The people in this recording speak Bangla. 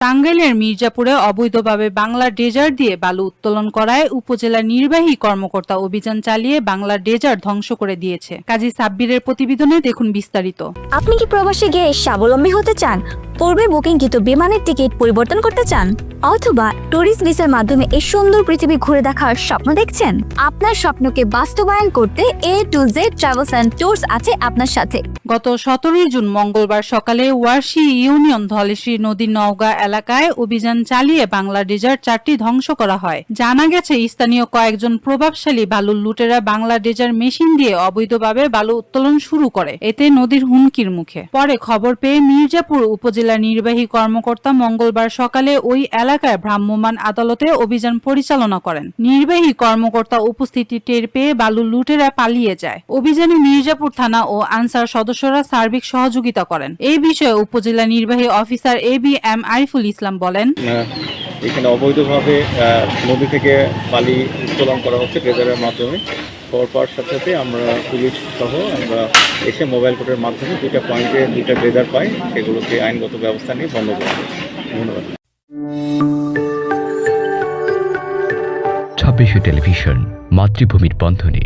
টাঙ্গাইলের মির্জাপুরে অবৈধভাবে বাংলা ড্রেজার দিয়ে বালু উত্তোলন করায় উপজেলা নির্বাহী কর্মকর্তা অভিযান চালিয়ে বাংলা ড্রেজার ধ্বংস করে দিয়েছে। কাজী সাব্বিরের প্রতিবেদনে দেখুন বিস্তারিত। আপনি কি প্রবাসে গিয়ে স্বাবলম্বী হতে চান? পূর্বে বুকিংকৃত বিমানের টিকিট পরিবর্তন করতে চান, অথবা ট্যুরিস্ট ভিসার মাধ্যমে এই সুন্দর পৃথিবী ঘুরে দেখার স্বপ্ন দেখছেন? আপনার স্বপ্নকে বাস্তবায়ন করতে A to Z travels and tours আছে আপনার সাথে। গত 17 জুন মঙ্গলবার সকালে ওয়ারশী ইউনিয়ন ধলেশ্বরী নদীর নওগাঁ এলাকায় অভিযান চালিয়ে বাংলা ড্রেজার 4টি ধ্বংস করা হয়। জানা গেছে, স্থানীয় কয়েকজন প্রভাবশালী বালুর লুটেরা বাংলা ড্রেজার মেশিন দিয়ে অবৈধভাবে বালু উত্তোলন শুরু করে, এতে নদীর হুমকির মুখে। পরে খবর পেয়ে মির্জাপুর উপজেলা নির্বাহী কর্মকর্তা মঙ্গলবার সকালে ওই এলাকায় ভ্রাম্যমাণ আদালতে অভিযান পরিচালনা করেন। নির্বাহী কর্মকর্তা উপস্থিতি টের পেয়ে বালু লুটেরা পালিয়ে যায়। অভিযানে মির্জাপুর থানা ও আনসার সদস্যরা সার্বিক সহযোগিতা করেন। এই বিষয়ে উপজেলা নির্বাহী অফিসার ABM আরিফুল ইসলাম বলেন, এখানে অবৈধভাবে নদী থেকে বালি উত্তোলন করা হচ্ছে ড্রেজারের মাধ্যমে। খবর পাওয়ার সাথে সাথে আমরা পুলিশ সহ আমরা এসে মোবাইল কোর্টের মাধ্যমে 2টা পয়েন্টে 2টা ড্রেজার পাই, সেগুলোকে আইনগত ব্যবস্থা নিয়ে বন্ধ করা হয়। ধন্যবাদ। 26 টেলিভিশন, মাতৃভূমির বন্ধনে।